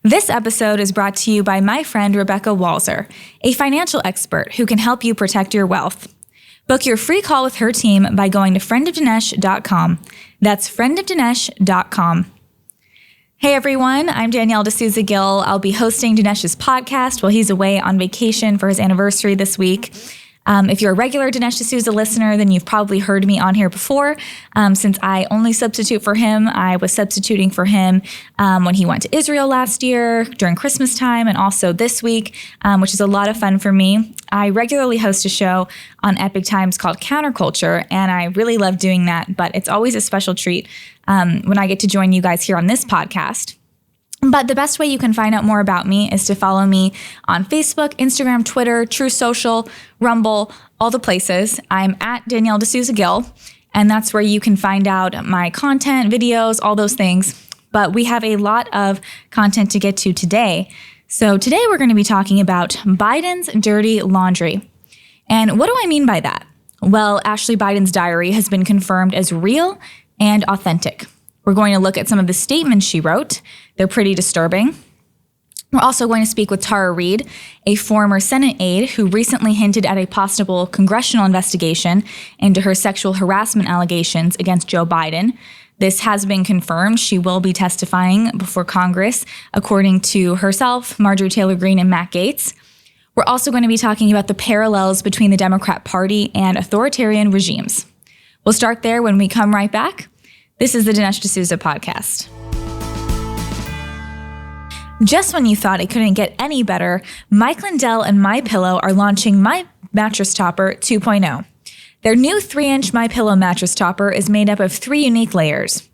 This episode is brought to you by my friend Rebecca Walzer, a financial expert who can help you protect your wealth. Book your free call with her team by going to friendofdinesh.com. That's friendofdinesh.com. Hey everyone, I'm Danielle D'Souza Gill. I'll be hosting Dinesh's podcast while he's away on vacation for his anniversary this week. If you're a regular Dinesh D'Souza listener, then you've probably heard me on here before. Since I only substitute for him, I was substituting for him when he went to Israel last year during Christmas time and also this week, which is a lot of fun for me. I regularly host a show on Epic Times called Counterculture, and I really love doing that, but it's always a special treat when I get to join you guys here on this podcast. But the best way you can find out more about me is to follow me on Facebook, Instagram, Twitter, True Social, Rumble, all the places. I'm at Danielle D'Souza Gill, and that's where you can find out my content, videos, all those things. But we have a lot of content to get to today. So today we're going to be talking about Biden's dirty laundry. And what do I mean by that? Well, Ashley Biden's diary has been confirmed as real and authentic. We're going to look at some of the statements she wrote. They're pretty disturbing. We're also going to speak with Tara Reade, a former Senate aide who recently hinted at a possible congressional investigation into her sexual harassment allegations against Joe Biden. This has been confirmed. She will be testifying before Congress, according to herself, Marjorie Taylor Greene, and Matt Gaetz. We're also going to be talking about the parallels between the Democrat Party and authoritarian regimes. We'll start there when we come right back. This is the Dinesh D'Souza podcast. Just when you thought it couldn't get any better, Mike Lindell and MyPillow are launching My Mattress Topper 2.0. Their new 3-inch MyPillow mattress topper is made up of 3 unique layers.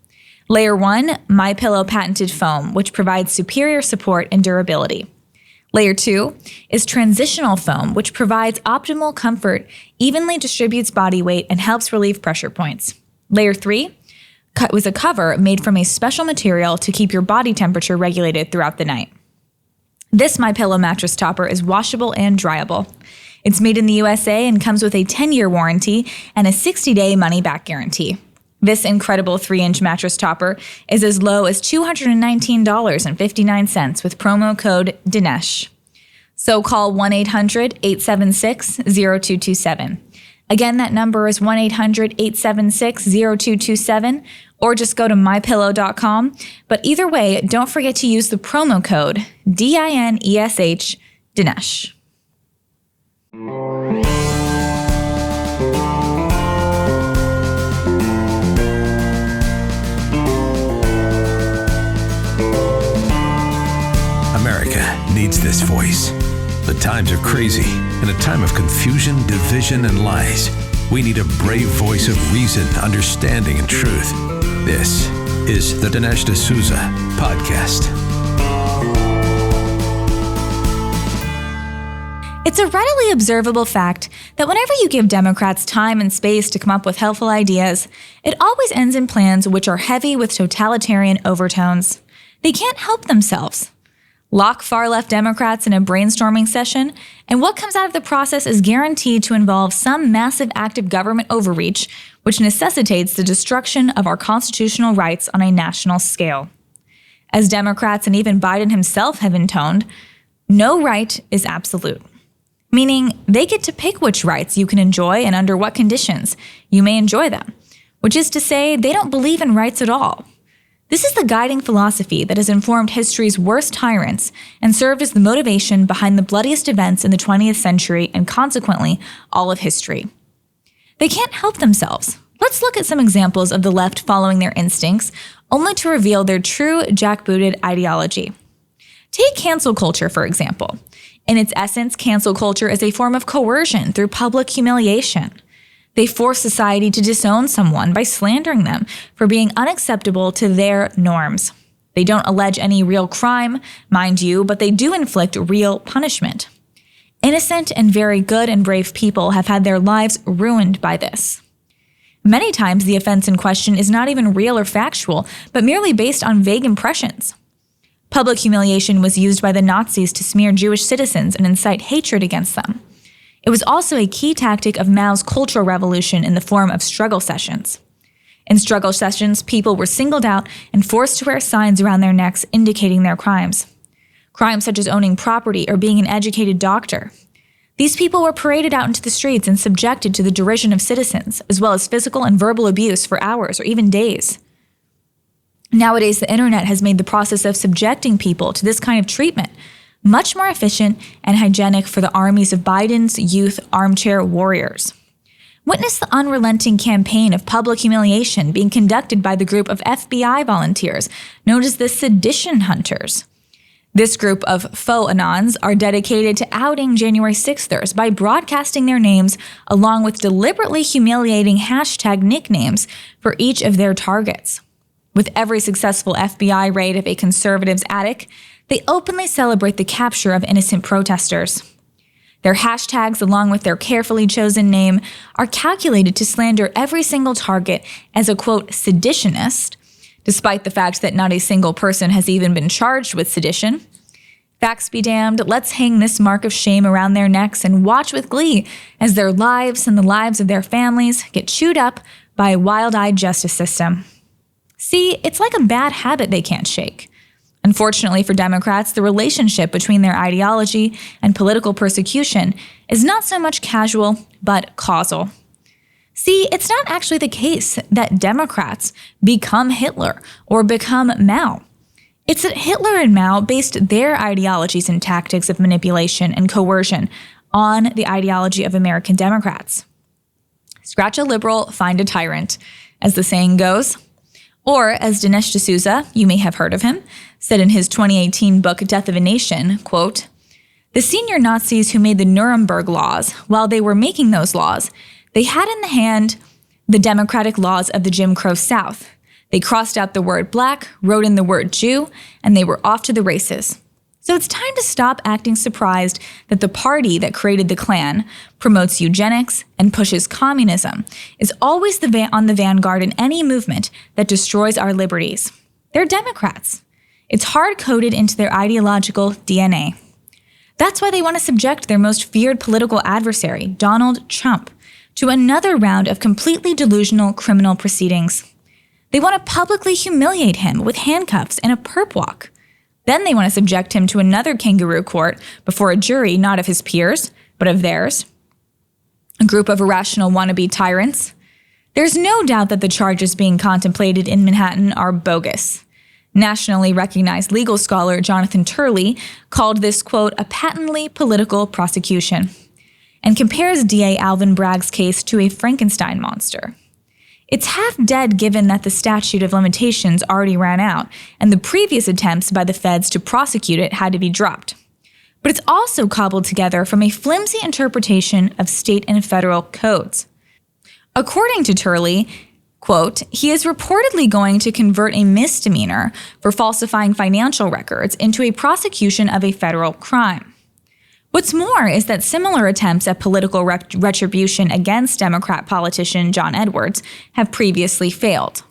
Layer 1, MyPillow patented foam, which provides superior support and durability. Layer 2 is transitional foam, which provides optimal comfort, evenly distributes body weight, and helps relieve pressure points. Layer 3 was a cover made from a special material to keep your body temperature regulated throughout the night. This MyPillow mattress topper is washable and dryable. It's made in the USA and comes with a 10-year warranty and a 60-day money-back guarantee. This incredible 3-inch mattress topper is as low as $219.59 with promo code Dineshs. So call 1-800-876-0227. Again, that number is 1-800-876-0227, or just go to mypillow.com. But either way, don't forget to use the promo code DINESH, Dineshs. America needs this voice. The times are crazy. In a time of confusion, division, and lies, we need a brave voice of reason, understanding, and truth. This is the Dinesh D'Souza podcast. It's a readily observable fact that whenever you give Democrats time and space to come up with helpful ideas, it always ends in plans which are heavy with totalitarian overtones. They can't help themselves. Lock far-left Democrats in a brainstorming session, and what comes out of the process is guaranteed to involve some massive act of government overreach, which necessitates the destruction of our constitutional rights on a national scale. As Democrats and even Biden himself have intoned, no right is absolute, meaning they get to pick which rights you can enjoy and under what conditions you may enjoy them, which is to say they don't believe in rights at all. This is the guiding philosophy that has informed history's worst tyrants and served as the motivation behind the bloodiest events in the 20th century and consequently all of history. They can't help themselves. Let's look at some examples of the left following their instincts, only to reveal their true jackbooted ideology. Take cancel culture, for example. In its essence, cancel culture is a form of coercion through public humiliation. They force society to disown someone by slandering them for being unacceptable to their norms. They don't allege any real crime, mind you, but they do inflict real punishment. Innocent and very good and brave people have had their lives ruined by this. Many times the offense in question is not even real or factual, but merely based on vague impressions. Public humiliation was used by the Nazis to smear Jewish citizens and incite hatred against them. It was also a key tactic of Mao's Cultural Revolution in the form of struggle sessions. In struggle sessions, people were singled out and forced to wear signs around their necks indicating their crimes. crimes such as owning property or being an educated doctor. These people were paraded out into the streets and subjected to the derision of citizens, as well as physical and verbal abuse for hours or even days. Nowadays, the internet has made the process of subjecting people to this kind of treatment much more efficient and hygienic for the armies of Biden's youth armchair warriors. Witness the unrelenting campaign of public humiliation being conducted by the group of FBI volunteers known as the Sedition Hunters. This group of faux anons are dedicated to outing January 6thers by broadcasting their names along with deliberately humiliating hashtag nicknames for each of their targets. With every successful FBI raid of a conservative's attic, they openly celebrate the capture of innocent protesters. Their hashtags, along with their carefully chosen name, are calculated to slander every single target as a, quote, seditionist, despite the fact that not a single person has even been charged with sedition. Facts be damned, let's hang this mark of shame around their necks and watch with glee as their lives and the lives of their families get chewed up by a wild-eyed justice system. See, it's like a bad habit they can't shake. Unfortunately for Democrats, the relationship between their ideology and political persecution is not so much casual, but causal. See, it's not actually the case that Democrats become Hitler or become Mao. It's that Hitler and Mao based their ideologies and tactics of manipulation and coercion on the ideology of American Democrats. Scratch a liberal, find a tyrant, as the saying goes. Or, as Dinesh D'Souza, you may have heard of him, said in his 2018 book, Death of a Nation, quote, "The senior Nazis who made the Nuremberg laws, while they were making those laws, they had in the hand the democratic laws of the Jim Crow South. They crossed out the word black, wrote in the word Jew, and they were off to the races. So it's time to stop acting surprised that the party that created the Klan, promotes eugenics, and pushes communism, is always on the vanguard in any movement that destroys our liberties. They're Democrats. It's hard-coded into their ideological DNA. That's why they want to subject their most feared political adversary, Donald Trump, to another round of completely delusional criminal proceedings. They want to publicly humiliate him with handcuffs and a perp walk. Then they want to subject him to another kangaroo court before a jury not of his peers, but of theirs. A group of irrational wannabe tyrants. There's no doubt that the charges being contemplated in Manhattan are bogus. Nationally recognized legal scholar Jonathan Turley called this, quote, a patently political prosecution, and compares DA Alvin Bragg's case to a Frankenstein monster. It's half dead given that the statute of limitations already ran out, and the previous attempts by the feds to prosecute it had to be dropped. But it's also cobbled together from a flimsy interpretation of state and federal codes. According to Turley, quote, he is reportedly going to convert a misdemeanor for falsifying financial records into a prosecution of a federal crime. What's more is that similar attempts at political retribution against Democrat politician John Edwards have previously failed.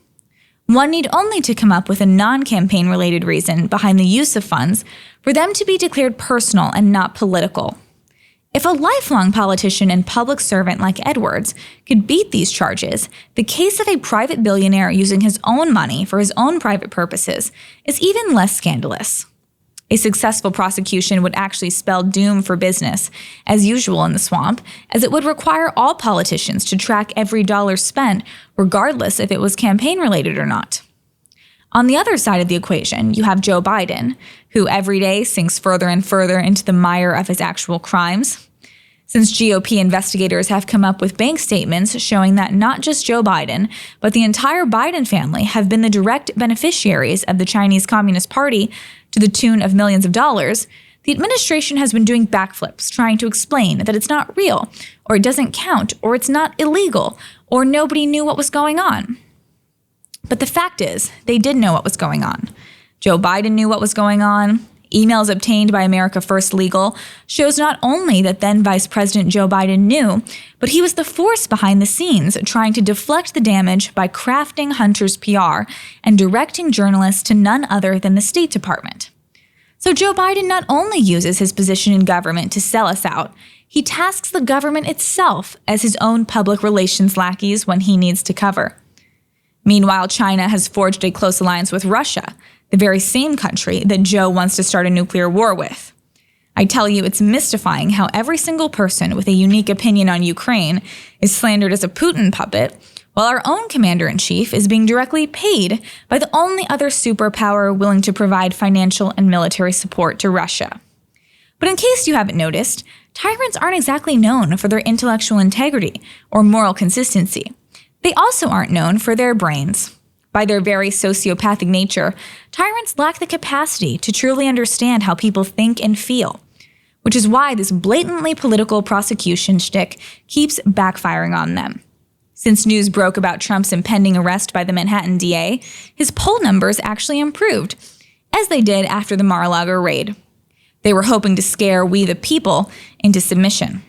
One need only to come up with a non-campaign related reason behind the use of funds for them to be declared personal and not political. If a lifelong politician and public servant like Edwards could beat these charges, the case of a private billionaire using his own money for his own private purposes is even less scandalous. A successful prosecution would actually spell doom for business, as usual in the swamp, as it would require all politicians to track every dollar spent, regardless if it was campaign-related or not. On the other side of the equation, you have Joe Biden, who every day sinks further and further into the mire of his actual crimes. Since GOP investigators have come up with bank statements showing that not just Joe Biden, but the entire Biden family have been the direct beneficiaries of the Chinese Communist Party to the tune of millions of dollars, the administration has been doing backflips trying to explain that it's not real, or it doesn't count, or it's not illegal, or nobody knew what was going on. But the fact is, they did know what was going on. Joe Biden knew what was going on. Emails obtained by America First Legal shows not only that then Vice President Joe Biden knew, but he was the force behind the scenes trying to deflect the damage by crafting Hunter's PR and directing journalists to none other than the State Department. So Joe Biden not only uses his position in government to sell us out, he tasks the government itself as his own public relations lackeys when he needs to cover. Meanwhile, China has forged a close alliance with Russia, the very same country that Joe wants to start a nuclear war with. I tell you, it's mystifying how every single person with a unique opinion on Ukraine is slandered as a Putin puppet, while our own commander-in-chief is being directly paid by the only other superpower willing to provide financial and military support to Russia. But in case you haven't noticed, tyrants aren't exactly known for their intellectual integrity or moral consistency. They also aren't known for their brains. By their very sociopathic nature, tyrants lack the capacity to truly understand how people think and feel, which is why this blatantly political prosecution shtick keeps backfiring on them. Since news broke about Trump's impending arrest by the Manhattan DA, his poll numbers actually improved, as they did after the Mar-a-Lago raid. They were hoping to scare we the people into submission.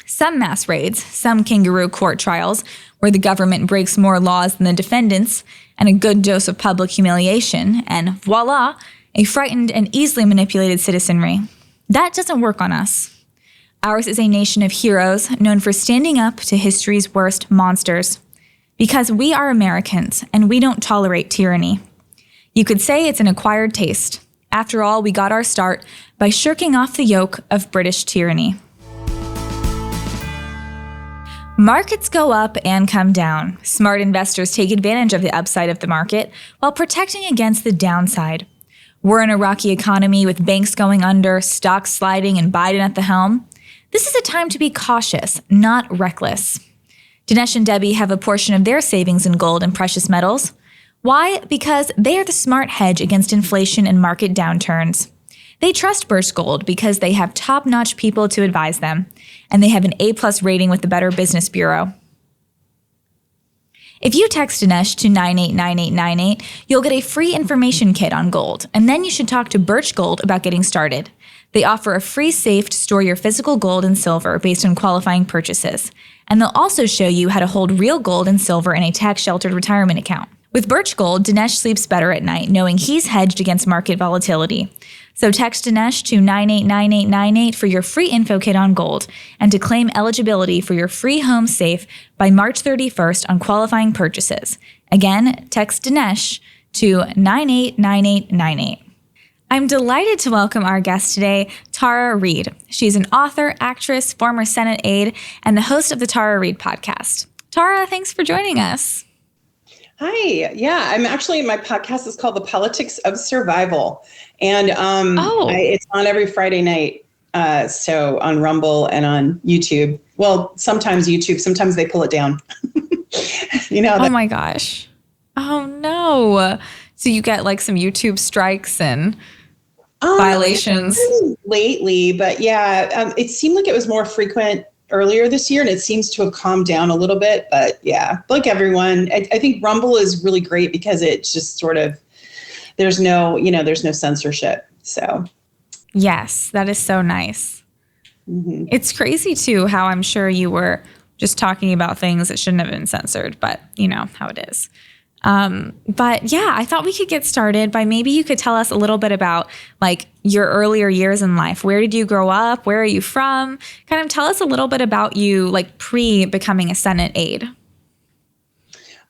Some mass raids, some kangaroo court trials, where the government breaks more laws than the defendants, and a good dose of public humiliation, and voila, a frightened and easily manipulated citizenry. That doesn't work on us. Ours is a nation of heroes known for standing up to history's worst monsters. Because we are Americans, and we don't tolerate tyranny. You could say it's an acquired taste. After all, we got our start by shirking off the yoke of British tyranny. Markets go up and come down. Smart investors take advantage of the upside of the market while protecting against the downside. We're in a rocky economy with banks going under, stocks sliding, and Biden at the helm. This is a time to be cautious, not reckless. Dinesh and Debbie have a portion of their savings in gold and precious metals. Why? Because they are the smart hedge against inflation and market downturns. They trust Birch Gold because they have top-notch people to advise them, and they have an A+ rating with the Better Business Bureau. If you text Dinesh to 989898, you'll get a free information kit on gold, and then you should talk to Birch Gold about getting started. They offer a free safe to store your physical gold and silver based on qualifying purchases, and they'll also show you how to hold real gold and silver in a tax-sheltered retirement account. With Birch Gold, Dinesh sleeps better at night knowing he's hedged against market volatility. So text Dinesh to 989898 for your free info kit on gold and to claim eligibility for your free home safe by March 31st on qualifying purchases. Again, text Dinesh to 989898. I'm delighted to welcome our guest today, Tara Reade. She's an author, actress, former Senate aide, and the host of the Tara Reade podcast. Tara, thanks for joining us. Hi. Yeah, my podcast is called The Politics of Survival. And it's on every Friday night. So on Rumble and on YouTube. Well, sometimes YouTube, sometimes they pull it down. Oh my gosh. Oh no. So you get like some YouTube strikes and violations lately, but yeah, it seemed like it was more frequent earlier this year, and it seems to have calmed down a little bit. But yeah, like everyone, I think Rumble is really great because it's just sort of, there's no censorship. So yes, that is so nice. Mm-hmm. It's crazy too how I'm sure you were just talking about things that shouldn't have been censored, but you know how it is. But yeah, I thought we could get started by maybe you could tell us a little bit about like your earlier years in life. Where did you grow up? Where are you from? Kind of tell us a little bit about you, like pre-becoming a Senate aide.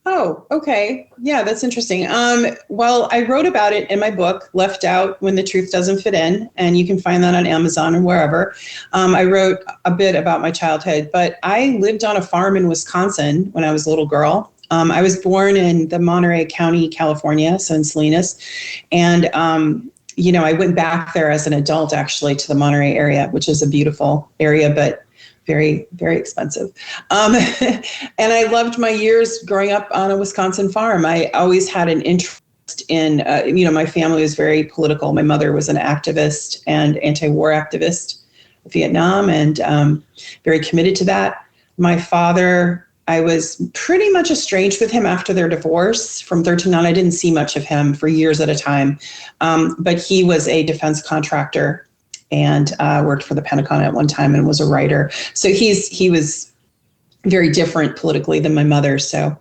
Oh, okay. Yeah, that's interesting. Well, I wrote about it in my book, Left Out When the Truth Doesn't Fit In, and you can find that on Amazon or wherever. I wrote a bit about my childhood, but I lived on a farm in Wisconsin when I was a little girl. I was born in the Monterey County, California, so in Salinas. And, I went back there as an adult, actually, to the Monterey area, which is a beautiful area, but very, very expensive. And I loved my years growing up on a Wisconsin farm. I always had an interest in, my family was very political. My mother was an activist and anti-war activist in Vietnam, and very committed to that. My father, I was pretty much estranged with him after their divorce. From 13 on, I didn't see much of him for years at a time. But he was a defense contractor and worked for the Pentagon at one time and was a writer. So he was very different politically than my mother. So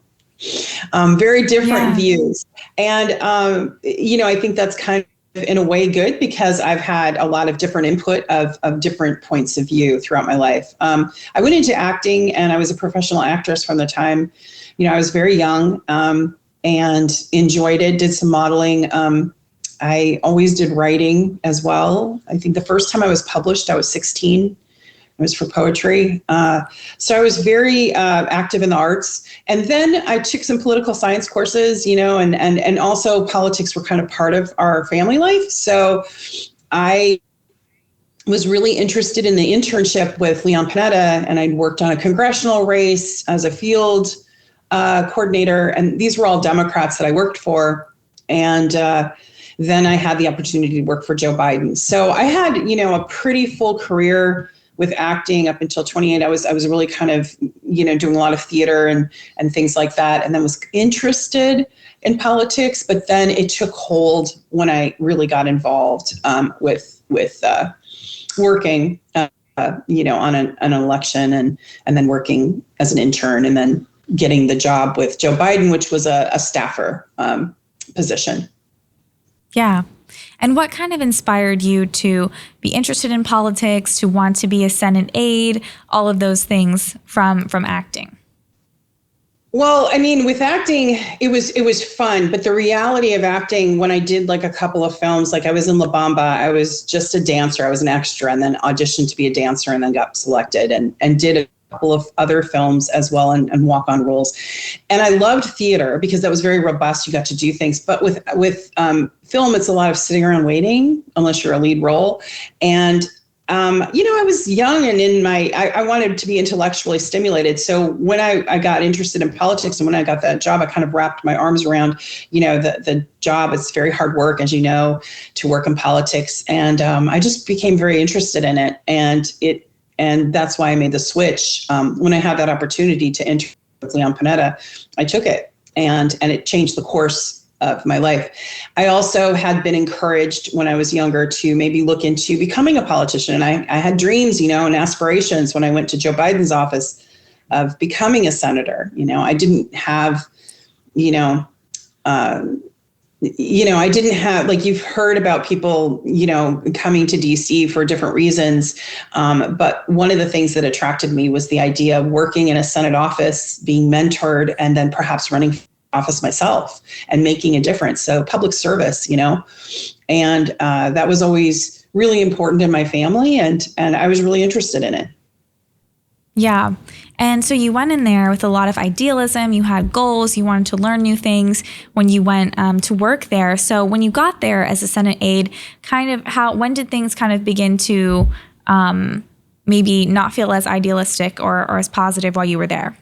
very different views. And, I think that's kind of in a way good because I've had a lot of different input of different points of view throughout my life. I went into acting and I was a professional actress from the time, I was very young. and enjoyed it, did some modeling. I always did writing as well. I think the first time I was published, I was 16. It was for poetry. So I was very active in the arts. And then I took some political science courses, and also politics were kind of part of our family life. So I was really interested in the internship with Leon Panetta, and I'd worked on a congressional race as a field coordinator. And these were all Democrats that I worked for. And then I had the opportunity to work for Joe Biden. So I had, a pretty full career with acting up until 28. I was really kind of, doing a lot of theater and things like that, and then was interested in politics. But then it took hold when I really got involved with working, on an election and then working as an intern and then getting the job with Joe Biden, which was a staffer position. Yeah. And what kind of inspired you to be interested in politics, to want to be a Senate aide, all of those things from acting? Well, I mean, with acting, it was fun, but the reality of acting, when I did like a couple of films, like I was in La Bamba, I was just a dancer, I was an extra, and then auditioned to be a dancer and then got selected and did a couple of other films as well and walk-on roles. And I loved theater because that was very robust. You got to do things. But with film, it's a lot of sitting around waiting unless you're a lead role. And, I was young and I wanted to be intellectually stimulated. So when I got interested in politics and when I got that job, I kind of wrapped my arms around, the job. It's very hard work, as you know, to work in politics. And I just became very interested in it. And that's why I made the switch. When I had that opportunity to intern with Leon Panetta, I took it, and it changed the course of my life. I also had been encouraged when I was younger to maybe look into becoming a politician. And I had dreams, and aspirations when I went to Joe Biden's office of becoming a senator. I didn't have, I didn't have, like, you've heard about people, coming to DC for different reasons. But one of the things that attracted me was the idea of working in a Senate office, being mentored, and then perhaps running for office myself and making a difference. So public service, and that was always really important in my family. And I was really interested in it. Yeah. And so you went in there with a lot of idealism. You had goals. You wanted to learn new things when you went to work there. So when you got there as a Senate aide, when did things kind of begin to maybe not feel as idealistic or as positive while you were there?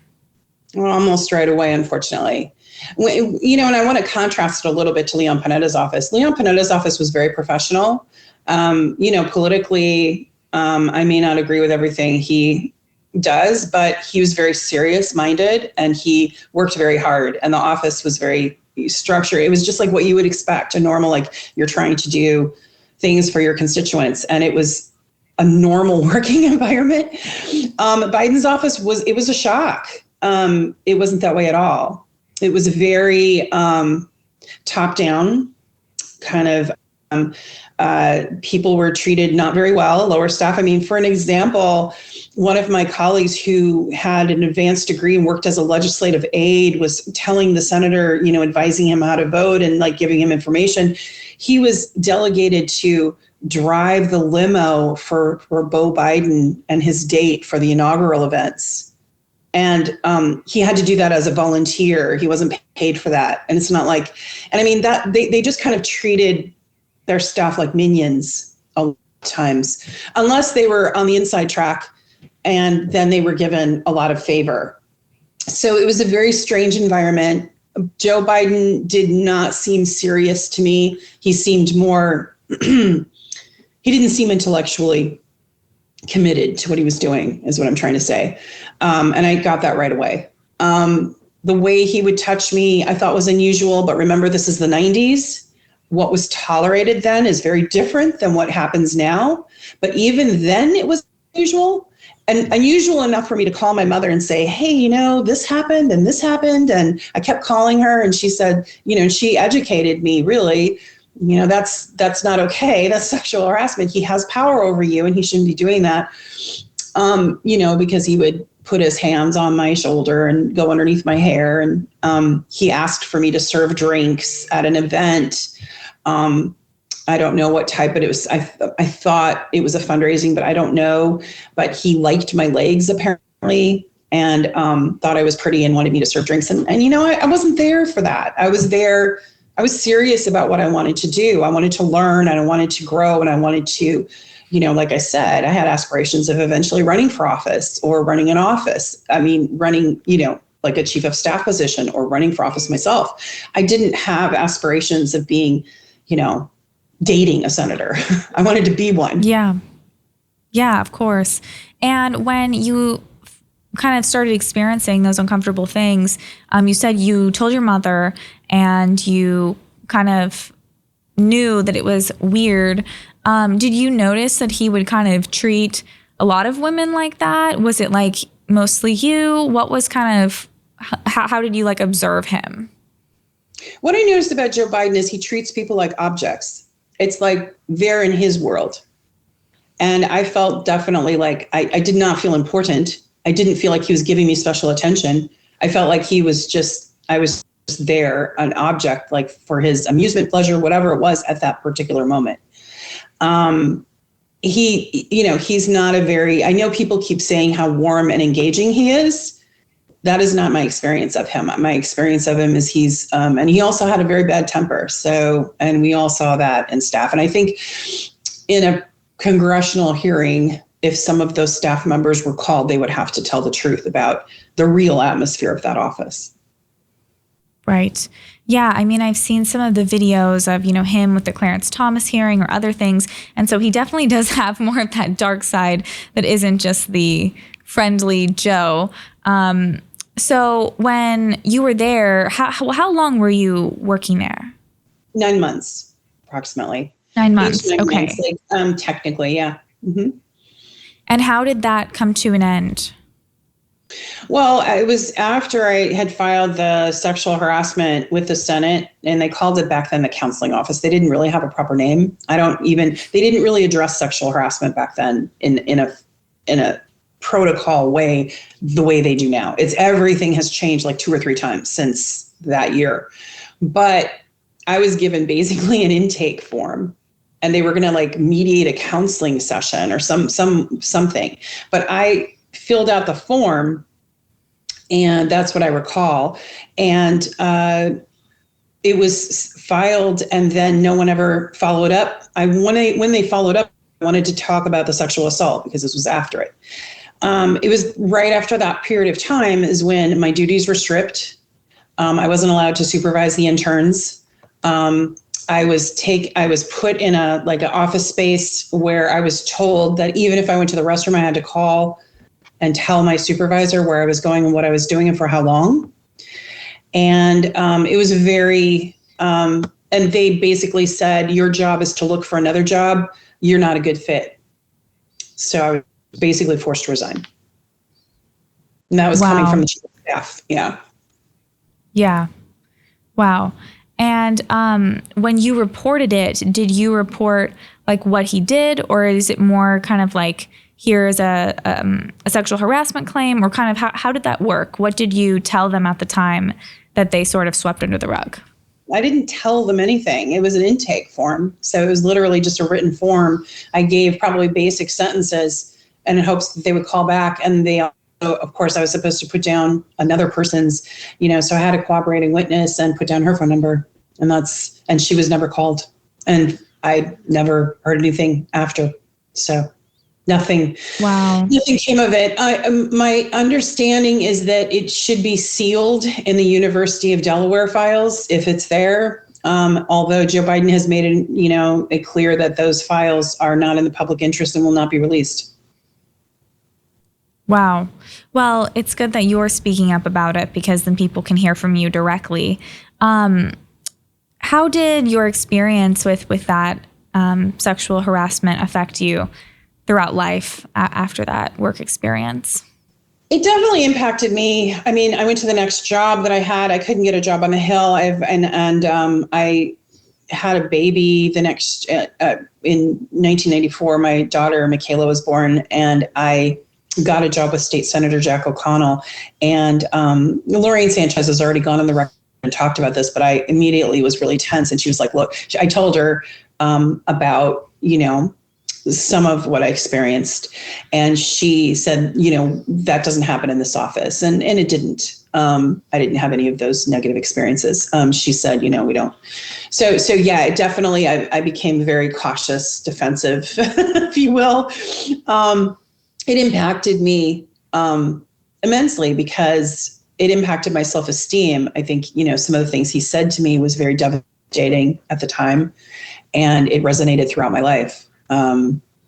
Well, almost right away, unfortunately. And I want to contrast it a little bit to Leon Panetta's office. Leon Panetta's office was very professional. Politically, I may not agree with everything he does, but he was very serious minded and he worked very hard, and the office was very structured. It was just like what you would expect, a normal, like, you're trying to do things for your constituents, and it was a normal working environment. Biden's office was a shock. It wasn't that way at all. It was a very top down kind of, people were treated not very well, lower staff. I mean, for an example, one of my colleagues who had an advanced degree and worked as a legislative aide was telling the senator, advising him how to vote and like giving him information. He was delegated to drive the limo for Beau Biden and his date for the inaugural events. And he had to do that as a volunteer. He wasn't paid for that. And it's not like, and I mean, that they just kind of treated their staff like minions a lot of times, unless they were on the inside track, and then they were given a lot of favor. So it was a very strange environment. Joe Biden did not seem serious to me. He seemed more, he didn't seem intellectually committed to what he was doing, is what I'm trying to say. And I got that right away. The way he would touch me, I thought was unusual, but remember, this is the 90s. What was tolerated then is very different than what happens now. But even then it was unusual, and unusual enough for me to call my mother and say, hey, this happened and this happened. And I kept calling her, and she said, she educated me, really, that's not okay. That's sexual harassment. He has power over you and he shouldn't be doing that. Because he would put his hands on my shoulder and go underneath my hair. And he asked for me to serve drinks at an event. I don't know what type, but it was, I thought it was a fundraising, but I don't know. But he liked my legs apparently, and thought I was pretty and wanted me to serve drinks. And I wasn't there for that. I was serious about what I wanted to do. I wanted to learn and I wanted to grow and I wanted to, like I said, I had aspirations of eventually running for office or running an office. I mean, running, like a chief of staff position or running for office myself. I didn't have aspirations of being, dating a senator. I wanted to be one. Yeah. Yeah, of course. And when you kind of started experiencing those uncomfortable things, you said you told your mother and you kind of knew that it was weird. Did you notice that he would kind of treat a lot of women like that? Was it like mostly you? What was kind of, how did you like observe him? What I noticed about Joe Biden is he treats people like objects. It's like they're in his world. And I felt definitely like I did not feel important. I didn't feel like he was giving me special attention. I felt like I was just there, an object, like for his amusement, pleasure, whatever it was at that particular moment. He's not I know people keep saying how warm and engaging he is. That is not my experience of him. My experience of him is and he also had a very bad temper. So, and we all saw that in staff. And I think in a congressional hearing, if some of those staff members were called, they would have to tell the truth about the real atmosphere of that office. Right. Yeah. I mean, I've seen some of the videos of, him with the Clarence Thomas hearing or other things. And so he definitely does have more of that dark side that isn't just the friendly Joe. So when you were there, how long were you working there? 9 months, approximately. 9 months. 9 okay. Months, technically, yeah. Mm-hmm. And how did that come to an end? Well, it was after I had filed the sexual harassment with the Senate, and they called it back then the counseling office. They didn't really have a proper name. They didn't really address sexual harassment back then in a protocol way, the way they do now. Everything has changed like 2 or 3 times since that year. But I was given basically an intake form, and they were going to like mediate a counseling session or something. But I filled out the form, and that's what I recall. And it was filed, and then no one ever followed up. When they followed up, I wanted to talk about the sexual assault because this was after it. It was right after that period of time is when my duties were stripped. I wasn't allowed to supervise the interns. I was put in an office space where I was told that even if I went to the restroom, I had to call and tell my supervisor where I was going and what I was doing and for how long. And it was and they basically said, your job is to look for another job. You're not a good fit. So I was basically forced to resign. And that was coming from the chief of staff. Yeah. Yeah. Wow. And when you reported it, did you report like what he did, or is it more kind of like, here's a sexual harassment claim, or kind of how did that work? What did you tell them at the time that they sort of swept under the rug? I didn't tell them anything. It was an intake form. So it was literally just a written form. I gave probably basic sentences and in hopes that they would call back. And they, of course, I was supposed to put down another person's, so I had a cooperating witness and put down her phone number. And she was never called. And I never heard anything after. So nothing. Wow. Nothing came of it. My understanding is that it should be sealed in the University of Delaware files if it's there. Although Joe Biden has made it clear that those files are not in the public interest and will not be released. Wow. Well, it's good that you're speaking up about it because then people can hear from you directly. How did your experience with that sexual harassment affect you throughout life after that work experience? It definitely impacted me. I mean, I went to the next job that I had. I couldn't get a job on the Hill. I had a baby the next in 1994. My daughter Michaela was born, and I got a job with State Senator Jack O'Connell. And Lorraine Sanchez has already gone on the record and talked about this, but I immediately was really tense. And she was like, look, I told her about, some of what I experienced. And she said, that doesn't happen in this office. And it didn't. I didn't have any of those negative experiences. She said, we don't. So yeah, definitely I became very cautious, defensive, if you will. It impacted me immensely because it impacted my self-esteem. I think, some of the things he said to me was very devastating at the time, and it resonated throughout my life,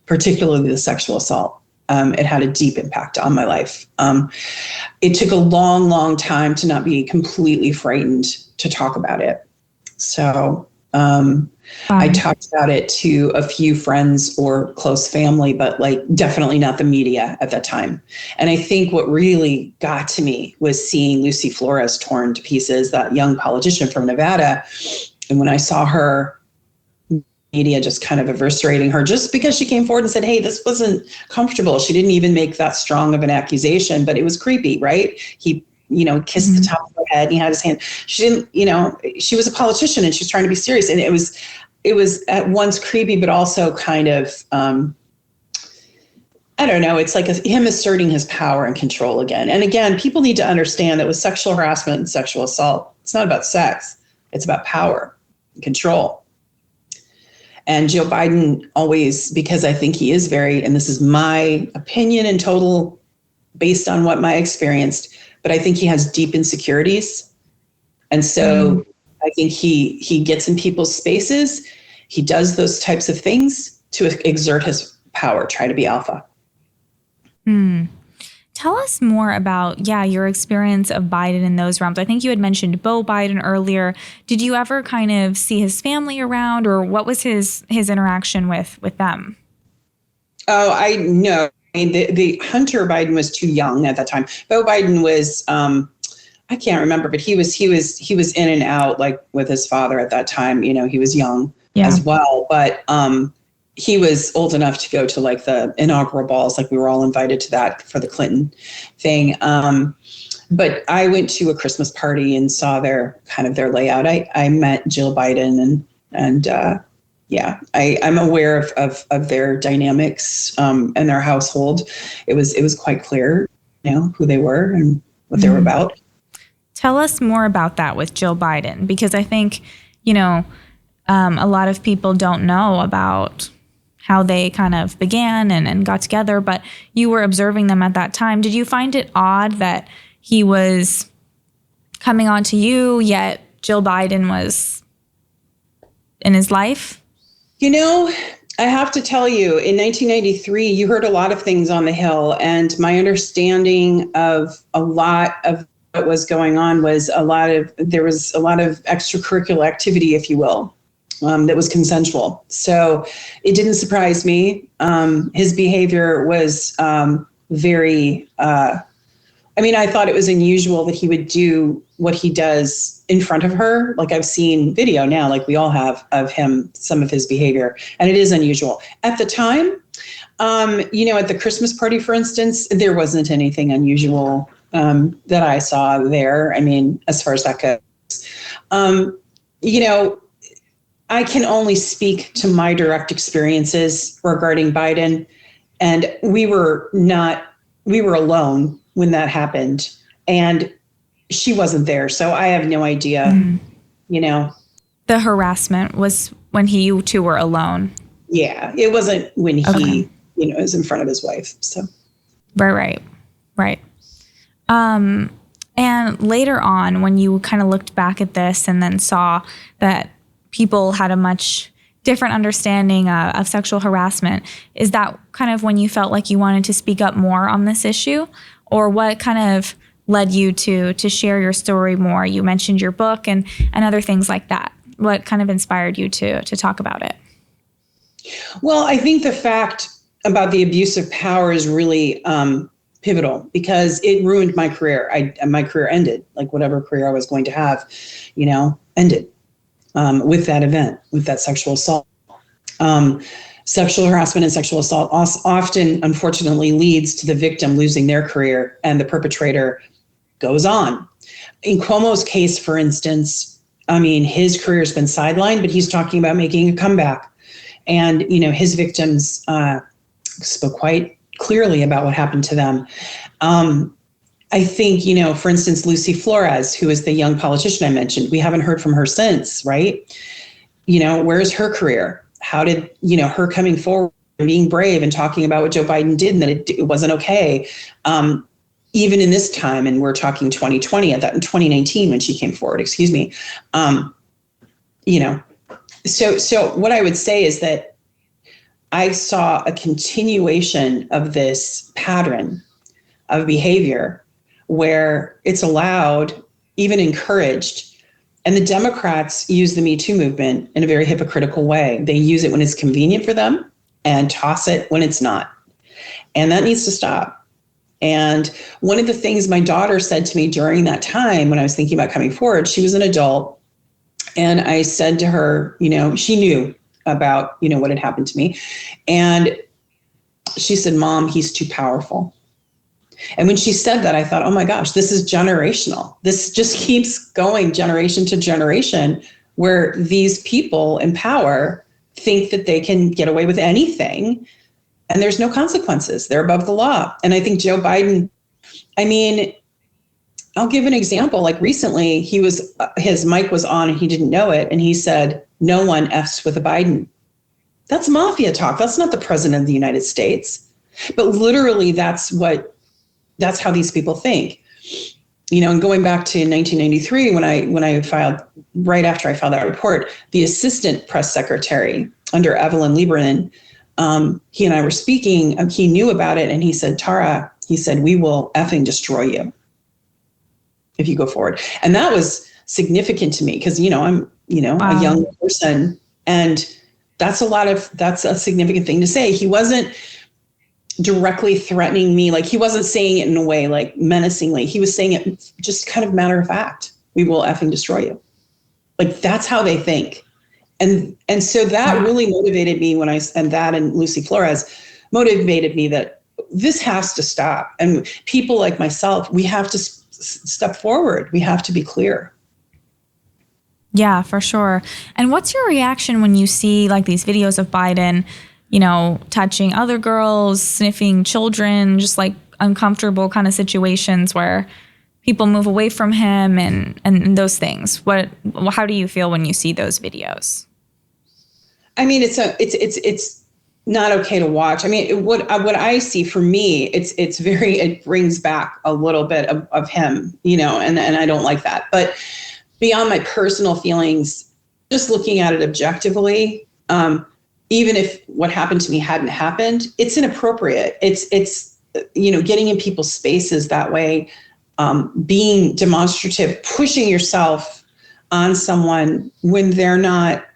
particularly the sexual assault. It had a deep impact on my life. It took a long, long time to not be completely frightened to talk about it. So I talked about it to a few friends or close family, but definitely not the media at that time. And I think what really got to me was seeing Lucy Flores torn to pieces, that young politician from Nevada. And when I saw her, media just kind of eviscerating her just because she came forward and said, hey, this wasn't comfortable. She didn't even make that strong of an accusation, but it was creepy, right? He, kissed the top of her head and he had his hand. She didn't, she was a politician and she's trying to be serious. And it was at once creepy, but also kind of, I don't know. It's like him asserting his power and control again. And again, people need to understand that with sexual harassment and sexual assault, it's not about sex. It's about power and control. And Joe Biden always, because I think he is and this is my opinion and total based on what I experienced, but I think he has deep insecurities. And so I think he gets in people's spaces. He does those types of things to exert his power, try to be alpha. Tell us more about, your experience of Biden in those realms. I think you had mentioned Beau Biden earlier. Did you ever kind of see his family around, or what was his interaction with them? Oh, I know. I mean, the Hunter Biden was too young at that time. Beau Biden was, I can't remember, but he was in and out with his father at that time. He was young as well, but he was old enough to go to the inaugural balls. We were all invited to that for the Clinton thing. But I went to a Christmas party and saw their layout. I met Jill Biden and I'm aware of their dynamics and their household. It was quite clear, who they were and what they were about. Tell us more about that with Jill Biden, because I think, a lot of people don't know about how they kind of began and got together, but you were observing them at that time. Did you find it odd that he was coming on to you, yet Jill Biden was in his life? I have to tell you, in 1993, you heard a lot of things on the Hill, and my understanding of a lot of what was going on was there was a lot of extracurricular activity, if you will. That was consensual. So it didn't surprise me. His behavior was very, I thought it was unusual that he would do what he does in front of her. I've seen video now, we all have, of him, some of his behavior, and it is unusual. At the time, at the Christmas party, for instance, there wasn't anything unusual that I saw there. As far as that goes, I can only speak to my direct experiences regarding Biden, and we were alone when that happened, and she wasn't there. So I have no idea, The harassment was when you two were alone. Yeah, it wasn't when he, was in front of his wife. So. Right. And later on, when you kind of looked back at this and then saw that people had a much different understanding of sexual harassment, is that kind of when you felt like you wanted to speak up more on this issue? Or what kind of led you to share your story more? You mentioned your book and other things like that. What kind of inspired you to talk about it? Well, I think the fact about the abuse of power is really pivotal, because it ruined my career. My career ended, whatever career I was going to have, ended. With that event, with that sexual assault. Sexual harassment and sexual assault often, unfortunately, leads to the victim losing their career and the perpetrator goes on. In Cuomo's case, for instance, I mean, his career has been sidelined, but he's talking about making a comeback. And, his victims spoke quite clearly about what happened to them. I think, for instance, Lucy Flores, who is the young politician I mentioned, we haven't heard from her since, right? Where's her career? How did, her coming forward and being brave and talking about what Joe Biden did and that it wasn't okay, even in this time, and we're talking 2020, in 2019 when she came forward, excuse me. So what I would say is that I saw a continuation of this pattern of behavior where it's allowed, even encouraged. And the Democrats use the Me Too movement in a very hypocritical way. They use it when it's convenient for them and toss it when it's not. And that needs to stop. And one of the things my daughter said to me during that time when I was thinking about coming forward, she was an adult. And I said to her, she knew about, what had happened to me. And she said, Mom, he's too powerful. And when she said that, I thought, oh my gosh, this is generational. This just keeps going generation to generation, where these people in power think that they can get away with anything and there's no consequences. They're above the law. And I think Joe Biden, I'll give an example. Like recently, his mic was on and he didn't know it. And he said, no one F's with a Biden. That's mafia talk. That's not the president of the United States. But literally, that's how these people think. And going back to 1993, when I filed, right after I filed that report, the assistant press secretary under Evelyn Lieberman, he and I were speaking, he knew about it. And he said, Tara, he said, we will effing destroy you if you go forward. And that was significant to me because, I'm, wow, a young person, and that's a significant thing to say. He wasn't directly threatening me. Like, he wasn't saying it in a way like menacingly. He was saying it just kind of matter of fact. We will effing destroy you. Like, that's how they think. And so that really motivated me and Lucy Flores motivated me that this has to stop. And people like myself, we have to step forward. We have to be clear. Yeah, for sure. And what's your reaction when you see like these videos of Biden, touching other girls, sniffing children, just like uncomfortable kind of situations where people move away from him and those things? How do you feel when you see those videos? It's not okay to watch. What I see, for me, it brings back a little bit of him, and I don't like that. But beyond my personal feelings, just looking at it objectively, even if what happened to me hadn't happened, it's inappropriate. It's getting in people's spaces that way, being demonstrative, pushing yourself on someone when they're not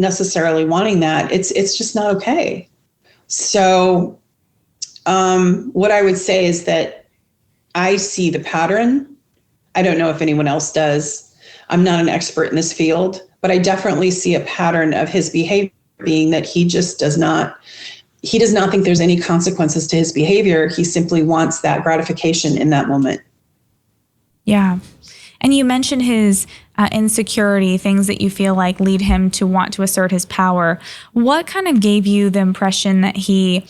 necessarily wanting that. It's just not okay. So what I would say is that I see the pattern. I don't know if anyone else does. I'm not an expert in this field, but I definitely see a pattern of his behavior being that he does not think there's any consequences to his behavior. He simply wants that gratification in that moment. Yeah. And you mentioned his insecurity, things that you feel like lead him to want to assert his power. What kind of gave you the impression that he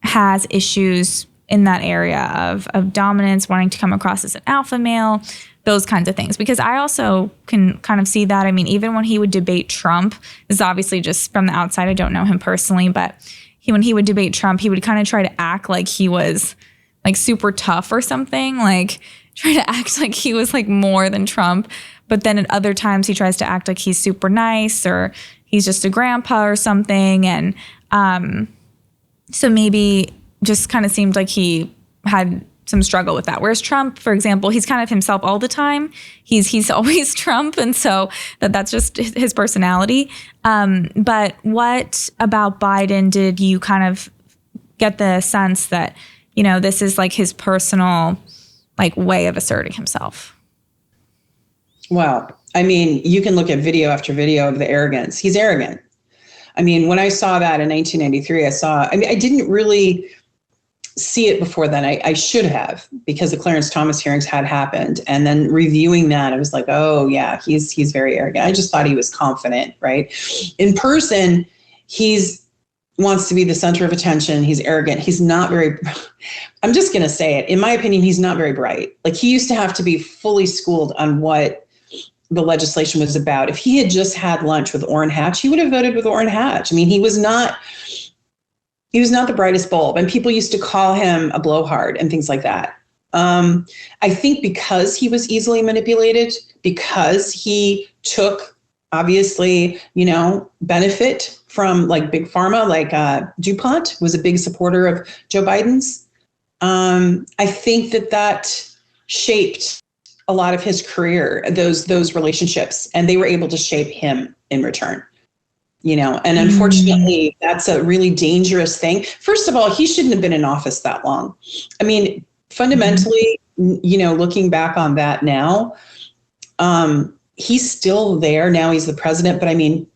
has issues in that area of dominance, wanting to come across as an alpha male, those kinds of things? Because I also can kind of see that. Even when he would debate Trump, this is obviously just from the outside, I don't know him personally, but when he would debate Trump, he would kind of try to act like he was like super tough or something, like try to act like he was like more than Trump. But then at other times he tries to act like he's super nice or he's just a grandpa or something. And so maybe just kind of seemed like he had some struggle with that. Whereas Trump, for example, he's kind of himself all the time. He's always Trump. And so that's just his personality. But what about Biden did you kind of get the sense that, this is like his personal like way of asserting himself? Well, you can look at video after video of the arrogance. He's arrogant. I mean, when I saw that in 1993, I didn't really see it before then. I should have, because the Clarence Thomas hearings had happened. And then reviewing that, I was like, oh yeah, he's very arrogant. I just thought he was confident, right? In person, wants to be the center of attention. He's arrogant. He's not very, I'm just going to say it. In my opinion, he's not very bright. Like, he used to have to be fully schooled on what the legislation was about. If he had just had lunch with Orrin Hatch, he would have voted with Orrin Hatch. I mean, he was not the brightest bulb, and people used to call him a blowhard and things like that. I think because he was easily manipulated, because he took, obviously, benefit from like big pharma, like DuPont was a big supporter of Joe Biden's. I think that shaped a lot of his career, those relationships, and they were able to shape him in return. And unfortunately, that's a really dangerous thing. First of all, he shouldn't have been in office that long. I mean, fundamentally, looking back on that now, he's still there. Now he's the president. But I mean,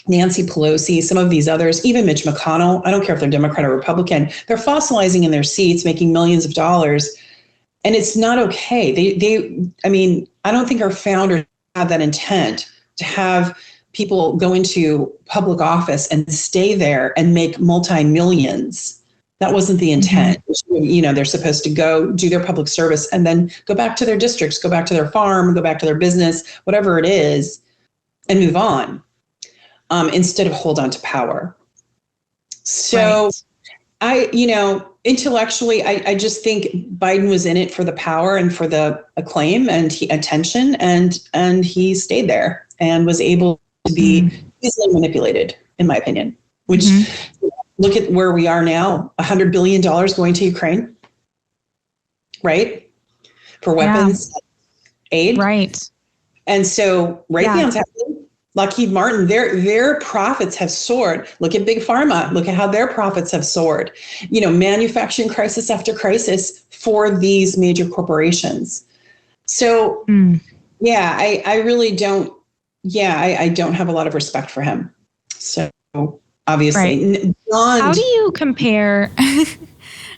Nancy Pelosi, some of these others, even Mitch McConnell, I don't care if they're Democrat or Republican, they're fossilizing in their seats, making millions of dollars. And it's not okay. I don't think our founders had that intent to have people go into public office and stay there and make multi-millions. That wasn't the intent. Mm-hmm. They're supposed to go do their public service and then go back to their districts, go back to their farm, go back to their business, whatever it is, and move on, instead of hold on to power. So intellectually, I just think Biden was in it for the power and for the acclaim and attention, and he stayed there and was able to be easily manipulated, in my opinion. Which, look at where we are now, $100 billion going to Ukraine, right? For weapons, aid. Right. And so Raytheon's happening. Lockheed Martin, their profits have soared. Look at Big Pharma. Look at how their profits have soared. Manufacturing crisis after crisis for these major corporations. So, I really don't. I don't have a lot of respect for him. So obviously, how do you compare?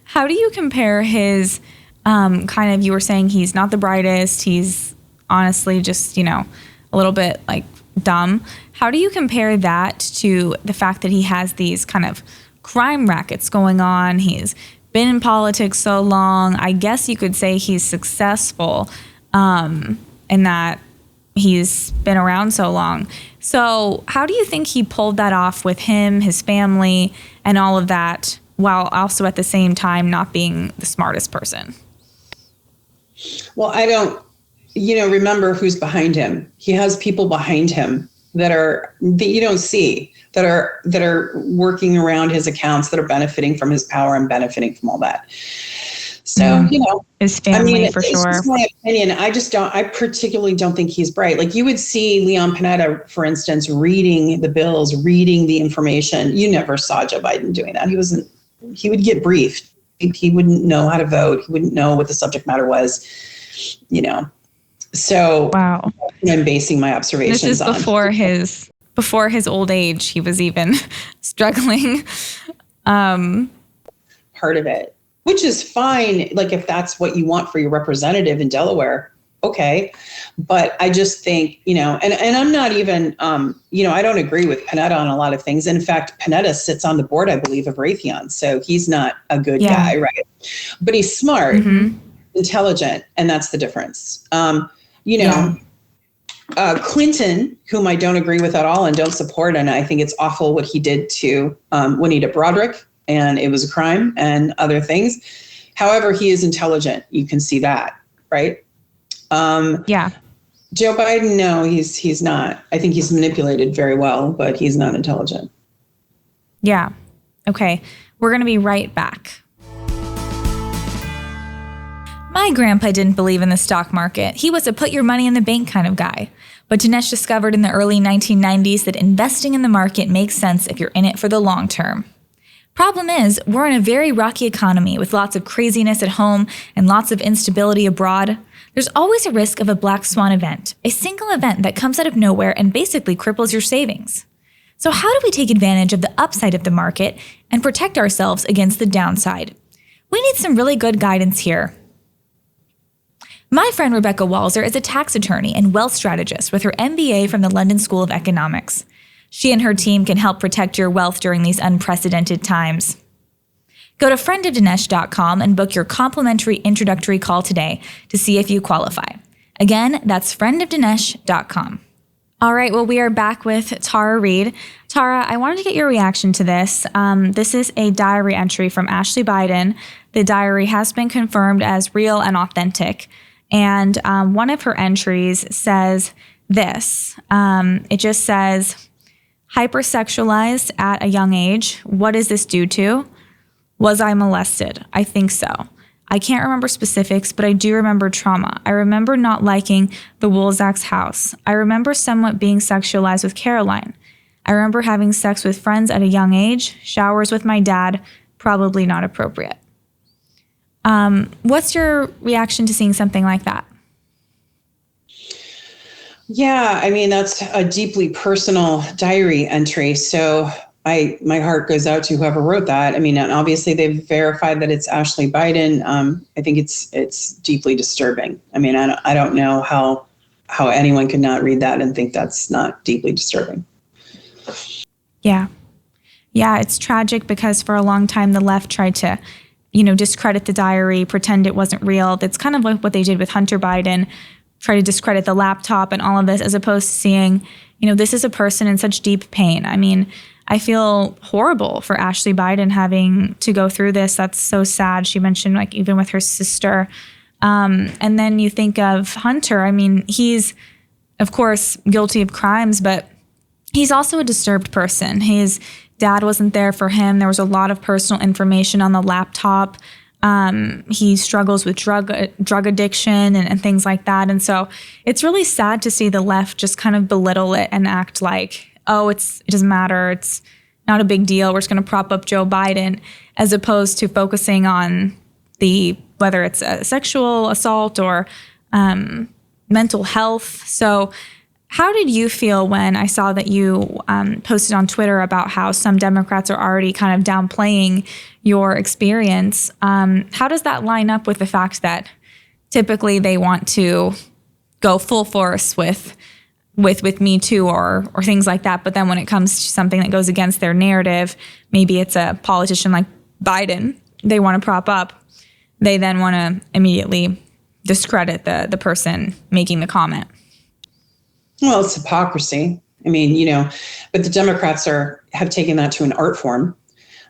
How do you compare his kind of? You were saying he's not the brightest. He's honestly just a little bit like dumb. How do you compare that to the fact that he has these kind of crime rackets going on? He's been in politics so long. I guess you could say he's successful in that he's been around so long. So how do you think he pulled that off with him, his family, and all of that, while also at the same time not being the smartest person? Well, I don't, remember who's behind him. He has people behind him that you don't see, that are working around his accounts, that are benefiting from his power and benefiting from all that. So, his family, for sure. It's just my opinion. I particularly don't think he's bright. Like, you would see Leon Panetta, for instance, reading the bills, reading the information. You never saw Joe Biden doing that. He would get briefed. He wouldn't know how to vote. He wouldn't know what the subject matter was, So wow. I'm basing my observations on. This is before his old age. He was even struggling. Part of it. Which is fine, like, if that's what you want for your representative in Delaware, okay. But I just think, and I'm not even, I don't agree with Panetta on a lot of things. In fact, Panetta sits on the board, I believe, of Raytheon. So he's not a good guy, right? But he's smart, intelligent, and that's the difference. Clinton, whom I don't agree with at all and don't support, and I think it's awful what he did to Juanita Broaddrick, and it was a crime and other things. However, he is intelligent. You can see that, right? Joe Biden, no, he's not. I think he's manipulated very well, but he's not intelligent. Yeah. Okay. We're going to be right back. My grandpa didn't believe in the stock market. He was a put your money in the bank kind of guy. But Dineshs discovered in the early 1990s that investing in the market makes sense if you're in it for the long term. Problem is, we're in a very rocky economy with lots of craziness at home and lots of instability abroad. There's always a risk of a black swan event, a single event that comes out of nowhere and basically cripples your savings. So how do we take advantage of the upside of the market and protect ourselves against the downside? We need some really good guidance here. My friend Rebecca Walzer is a tax attorney and wealth strategist with her MBA from the London School of Economics. She and her team can help protect your wealth during these unprecedented times. Go to friendofdinesh.com and book your complimentary introductory call today to see if you qualify. Again, that's friendofdinesh.com. All right, well, we are back with Tara Reade. Tara, I wanted to get your reaction to this. This is a diary entry from Ashley Biden. The diary has been confirmed as real and authentic. And one of her entries says this. It just says, hypersexualized at a young age. What is this due to? Was I molested? I think so. I can't remember specifics, but I do remember trauma. I remember not liking the Woolsacks house. I remember somewhat being sexualized with Caroline. I remember having sex with friends at a young age, showers with my dad, probably not appropriate. What's your reaction to seeing something like that? Yeah, I mean, that's a deeply personal diary entry. So my heart goes out to whoever wrote that. I mean, and obviously they've verified that it's Ashley Biden. I think it's deeply disturbing. I mean, I don't know how anyone could not read that and think that's not deeply disturbing. Yeah, it's tragic because for a long time the left tried to, discredit the diary, pretend it wasn't real. That's kind of like what they did with Hunter Biden, try to discredit the laptop and all of this, as opposed to seeing, this is a person in such deep pain. I mean, I feel horrible for Ashley Biden having to go through this. That's so sad. She mentioned, like, even with her sister. And then you think of Hunter. I mean, he's, of course, guilty of crimes, but he's also a disturbed person. His dad wasn't there for him. There was a lot of personal information on the laptop. He struggles with drug addiction and things like that. And so it's really sad to see the left just kind of belittle it and act like, oh, it doesn't matter. It's not a big deal. We're just going to prop up Joe Biden, as opposed to focusing on whether it's a sexual assault or mental health. So how did you feel when I saw that you posted on Twitter about how some Democrats are already kind of downplaying your experience? How does that line up with the fact that typically they want to go full force with Me Too or things like that, but then when it comes to something that goes against their narrative, maybe it's a politician like Biden they want to prop up, they then want to immediately discredit the person making the comment? Well, it's hypocrisy. I mean, but the Democrats have taken that to an art form.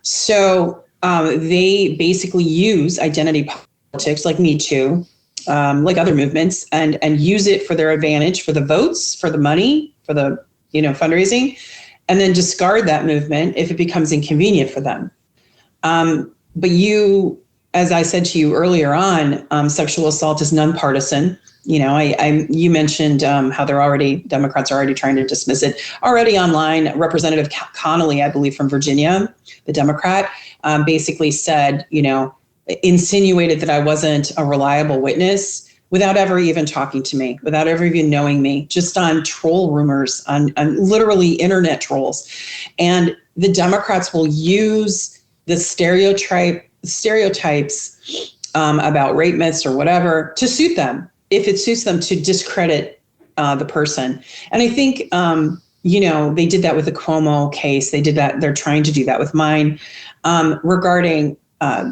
So they basically use identity politics like Me Too, like other movements, and use it for their advantage, for the votes, for the money, for the fundraising, and then discard that movement if it becomes inconvenient for them. But as I said to you earlier on, sexual assault is nonpartisan. You mentioned how Democrats are already trying to dismiss it. Already online, Representative Connolly, I believe from Virginia, the Democrat, basically said, insinuated that I wasn't a reliable witness without ever even talking to me, without ever even knowing me, just on troll rumors, on literally internet trolls. And the Democrats will use the stereotypes about rape myths or whatever to suit them, if it suits them to discredit the person. And I think, they did that with the Cuomo case. They did that. They're trying to do that with mine regarding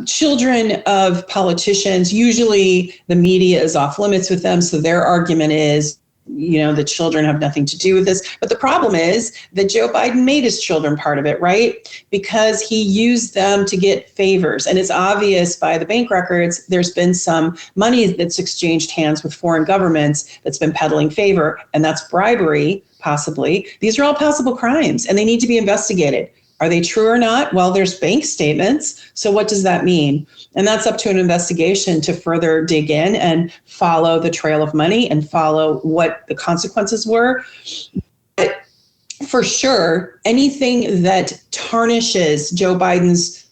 children of politicians. Usually the media is off limits with them. So their argument is, the children have nothing to do with this. But the problem is that Joe Biden made his children part of it, right? Because he used them to get favors. And it's obvious by the bank records, there's been some money that's exchanged hands with foreign governments that's been peddling favor. And that's bribery, possibly. These are all possible crimes and they need to be investigated. Are they true or not? Well, there's bank statements. So what does that mean? And that's up to an investigation to further dig in and follow the trail of money and follow what the consequences were. But for sure, anything that tarnishes Joe Biden's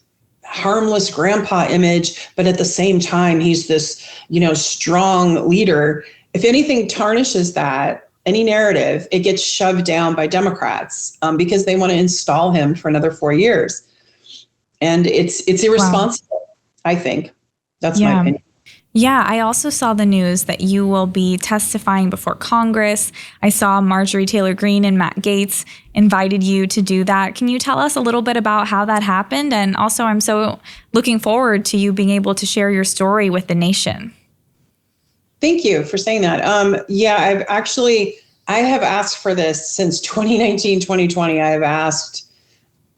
harmless grandpa image, but at the same time, he's this, strong leader. If anything tarnishes that, any narrative, it gets shoved down by Democrats because they want to install him for another 4 years. And it's irresponsible, I think. That's my opinion. Yeah, I also saw the news that you will be testifying before Congress. I saw Marjorie Taylor Greene and Matt Gaetz invited you to do that. Can you tell us a little bit about how that happened? And also, I'm so looking forward to you being able to share your story with the nation. Thank you for saying that. I have asked for this since 2019, 2020.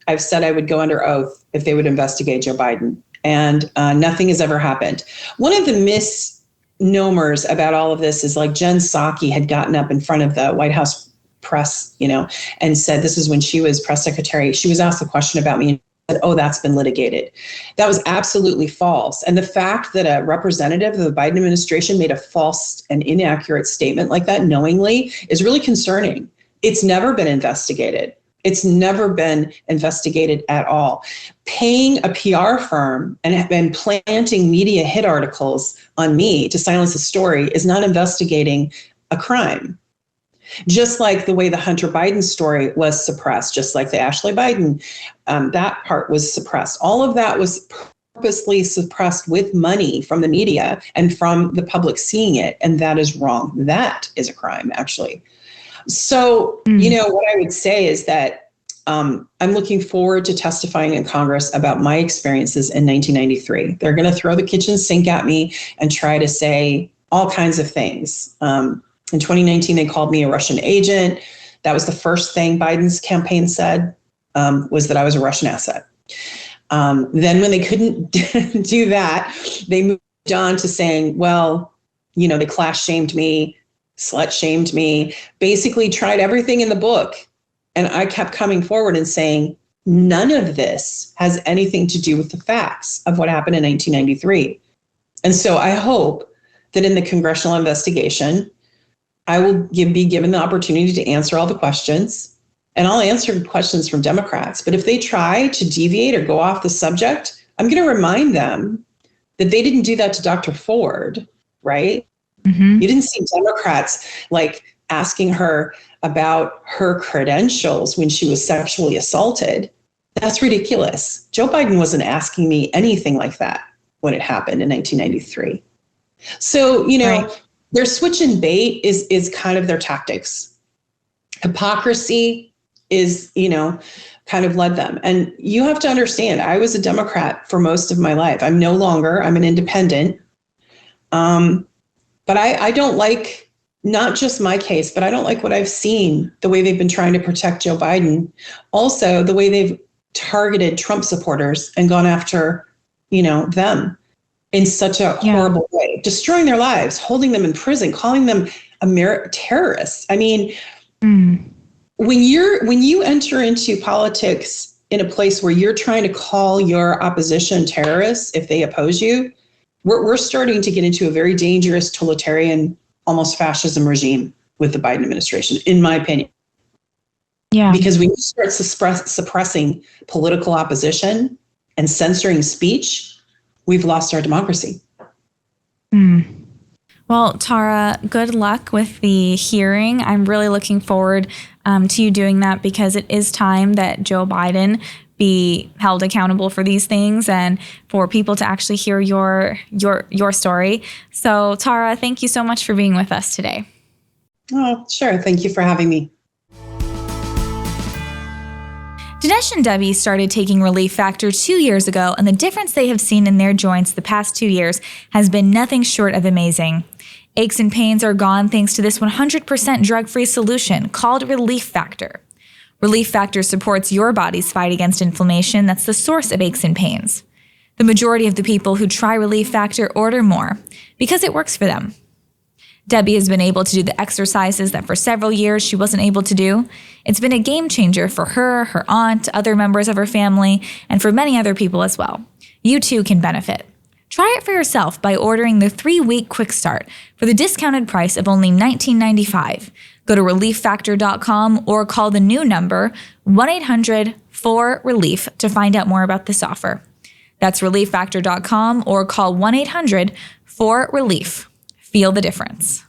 I've said I would go under oath if they would investigate Joe Biden. And nothing has ever happened. One of the misnomers about all of this is like Jen Psaki had gotten up in front of the White House press, and said, this is when she was press secretary. She was asked a question about me and said, oh, that's been litigated. That was absolutely false. And the fact that a representative of the Biden administration made a false and inaccurate statement like that knowingly is really concerning. It's never been investigated. It's never been investigated at all. Paying a PR firm and planting media hit articles on me to silence a story is not investigating a crime. Just like the way the Hunter Biden story was suppressed, just like the Ashley Biden, that part was suppressed. All of that was purposely suppressed with money from the media and from the public seeing it. And that is wrong. That is a crime, actually. So, what I would say is that I'm looking forward to testifying in Congress about my experiences in 1993. They're going to throw the kitchen sink at me and try to say all kinds of things. In 2019, they called me a Russian agent. That was the first thing Biden's campaign said, was that I was a Russian asset. Then when they couldn't do that, they moved on to saying, well, they class shamed me, slut shamed me, basically tried everything in the book. And I kept coming forward and saying, none of this has anything to do with the facts of what happened in 1993. And so I hope that in the congressional investigation, I will be given the opportunity to answer all the questions. And I'll answer questions from Democrats. But if they try to deviate or go off the subject, I'm going to remind them that they didn't do that to Dr. Ford, right? Mm-hmm. You didn't see Democrats asking her about her credentials when she was sexually assaulted. That's ridiculous. Joe Biden wasn't asking me anything like that when it happened in 1993. So, right. Their switch and bait is kind of their tactics. Hypocrisy is, kind of led them. And you have to understand, I was a Democrat for most of my life. I'm no longer, I'm an independent. But I don't like, not just my case, but I don't like what I've seen, the way they've been trying to protect Joe Biden. Also, the way they've targeted Trump supporters and gone after, them in such a horrible way, destroying their lives, holding them in prison, calling them terrorists. I mean, when you enter into politics in a place where you're trying to call your opposition terrorists if they oppose you, we're starting to get into a very dangerous totalitarian, almost fascism regime with the Biden administration, in my opinion. Yeah. Because when you start suppressing political opposition and censoring speech, we've lost our democracy. Well, Tara, good luck with the hearing. I'm really looking forward to you doing that, because it is time that Joe Biden be held accountable for these things and for people to actually hear your story. So, Tara, thank you so much for being with us today. Oh, sure. Thank you for having me. Dinesh and Debbie started taking Relief Factor 2 years ago, and the difference they have seen in their joints the past 2 years has been nothing short of amazing. Aches and pains are gone thanks to this 100% drug-free solution called Relief Factor. Relief Factor supports your body's fight against inflammation that's the source of aches and pains. The majority of the people who try Relief Factor order more because it works for them. Debbie has been able to do the exercises that for several years she wasn't able to do. It's been a game changer for her, her aunt, other members of her family, and for many other people as well. You too can benefit. Try it for yourself by ordering the 3-week Quick Start for the discounted price of only $19.95. Go to relieffactor.com or call the new number 1-800-4RELIEF to find out more about this offer. That's relieffactor.com or call 1-800-4RELIEF. Feel the difference.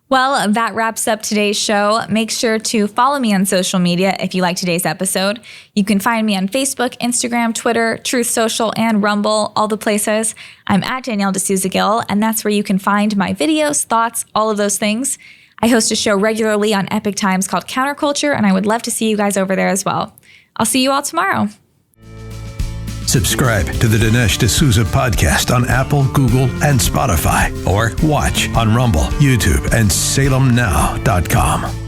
Well, that wraps up today's show. Make sure to follow me on social media if you like today's episode. You can find me on Facebook, Instagram, Twitter, Truth Social, and Rumble, all the places. I'm at Danielle D'Souza Gill, and that's where you can find my videos, thoughts, all of those things. I host a show regularly on Epic Times called Counterculture, and I would love to see you guys over there as well. I'll see you all tomorrow. Subscribe to the Dinesh D'Souza podcast on Apple, Google, and Spotify, or watch on Rumble, YouTube, and SalemNow.com.